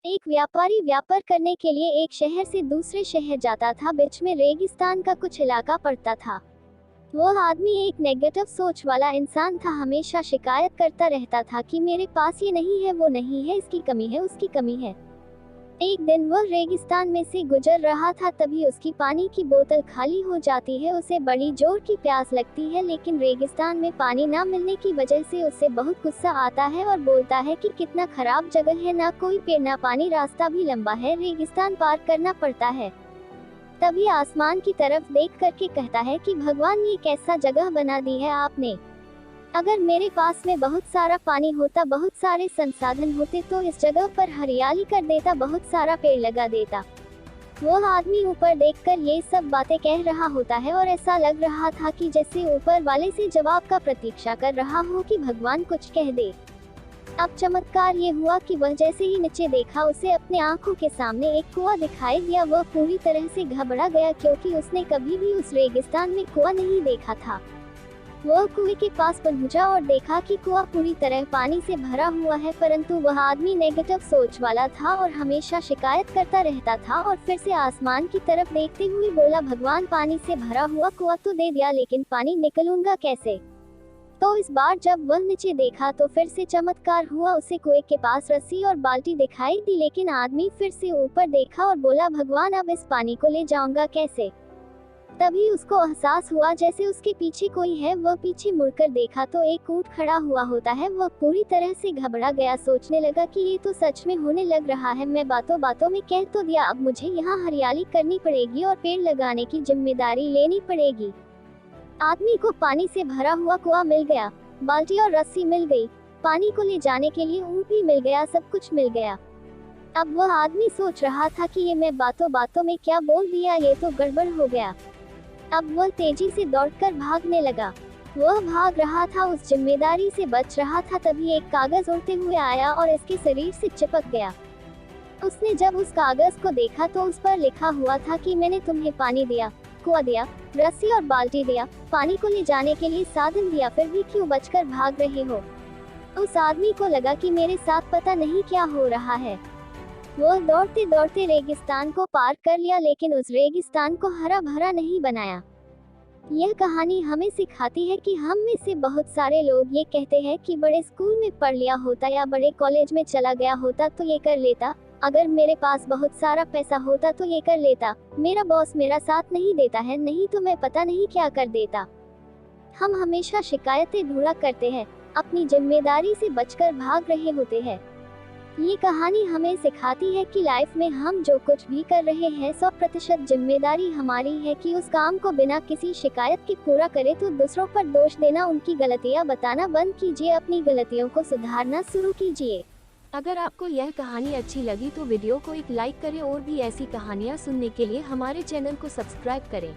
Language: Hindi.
एक व्यापारी व्यापार करने के लिए एक शहर से दूसरे शहर जाता था। बीच में रेगिस्तान का कुछ इलाका पड़ता था। वह आदमी एक नेगेटिव सोच वाला इंसान था। हमेशा शिकायत करता रहता था कि मेरे पास ये नहीं है, वो नहीं है, इसकी कमी है, उसकी कमी है। एक दिन वह रेगिस्तान में से गुजर रहा था, तभी उसकी पानी की बोतल खाली हो जाती है। उसे बड़ी जोर की प्यास लगती है, लेकिन रेगिस्तान में पानी ना मिलने की वजह से उसे बहुत गुस्सा आता है और बोलता है कि कितना खराब जगह है, ना कोई पेड़ ना पानी, रास्ता भी लंबा है, रेगिस्तान पार करना पड़ता है। तभी आसमान की तरफ देख करके कहता है कि भगवान, ये कैसा जगह बना दी है आपने। अगर मेरे पास में बहुत सारा पानी होता, बहुत सारे संसाधन होते, तो इस जगह पर हरियाली कर देता, बहुत सारा पेड़ लगा देता। वह आदमी ऊपर देखकर ये सब बातें कह रहा होता है और ऐसा लग रहा था कि जैसे ऊपर वाले से जवाब का प्रतीक्षा कर रहा हो कि भगवान कुछ कह दे। अब चमत्कार ये हुआ कि वह जैसे ही नीचे देखा, उसे अपने आंखों के सामने एक कुआं दिखाई दिया। वह पूरी तरह से घबरा गया, क्योंकि उसने कभी भी उस रेगिस्तान में कुआं नहीं देखा था। वह कुएं के पास पहुंचा और देखा कि कुआं पूरी तरह पानी से भरा हुआ है, परंतु वह आदमी नेगेटिव सोच वाला था और हमेशा शिकायत करता रहता था। और फिर से आसमान की तरफ देखते हुए बोला, भगवान, पानी से भरा हुआ कुआं तो दे दिया, लेकिन पानी निकलूंगा कैसे। तो इस बार जब वह नीचे देखा तो फिर से चमत्कार हुआ। उसे कुएं के पास रस्सी और बाल्टी दिखाई दी, लेकिन आदमी फिर से ऊपर देखा और बोला, भगवान, अब इस पानी को ले जाऊंगा कैसे। तभी उसको एहसास हुआ जैसे उसके पीछे कोई है। वह पीछे मुड़कर देखा तो एक ऊंट खड़ा हुआ होता है। वह पूरी तरह से घबरा गया, सोचने लगा कि ये तो सच में होने लग रहा है। मैं बातों बातों में कह तो दिया, अब मुझे यहाँ हरियाली करनी पड़ेगी और पेड़ लगाने की जिम्मेदारी लेनी पड़ेगी। आदमी को पानी से भरा हुआ कुआं मिल गया, बाल्टी और रस्सी मिल गई, पानी को ले जाने के लिए ऊंट भी मिल गया, सब कुछ मिल गया। अब वह आदमी सोच रहा था कि ये मैं बातों बातों में क्या बोल दिया, ये तो गड़बड़ हो गया। अब वह तेजी से दौड़कर भागने लगा। वह भाग रहा था, उस जिम्मेदारी से बच रहा था। तभी एक कागज उड़ते हुए आया और इसके शरीर से चिपक गया। उसने जब उस कागज को देखा तो उस पर लिखा हुआ था कि मैंने तुम्हें पानी दिया, कुआं दिया, रस्सी और बाल्टी दिया, पानी को ले जाने के लिए साधन दिया, फिर भी क्यों बचकर भाग रहे हो। उस आदमी को लगा कि मेरे साथ पता नहीं क्या हो रहा है। वह दौड़ते दौड़ते रेगिस्तान को पार कर लिया, लेकिन उस रेगिस्तान को हरा भरा नहीं बनाया। यह कहानी हमें सिखाती है कि हम में से बहुत सारे लोग ये कहते हैं कि बड़े स्कूल में पढ़ लिया होता या बड़े कॉलेज में चला गया होता तो ये कर लेता, अगर मेरे पास बहुत सारा पैसा होता तो ये कर लेता, मेरा बॉस मेरा साथ नहीं देता है, नहीं तो मैं पता नहीं क्या कर देता। हम हमेशा शिकायतें ढूंढा करते हैं, अपनी जिम्मेदारी से बचकर भाग रहे होते हैं। ये कहानी हमें सिखाती है कि लाइफ में हम जो कुछ भी कर रहे हैं 100% जिम्मेदारी हमारी है कि उस काम को बिना किसी शिकायत के पूरा करें। तो दूसरों पर दोष देना, उनकी गलतियां बताना बंद कीजिए, अपनी गलतियों को सुधारना शुरू कीजिए। अगर आपको यह कहानी अच्छी लगी तो वीडियो को एक लाइक करें और भी ऐसी कहानियाँ सुनने के लिए हमारे चैनल को सब्सक्राइब करें।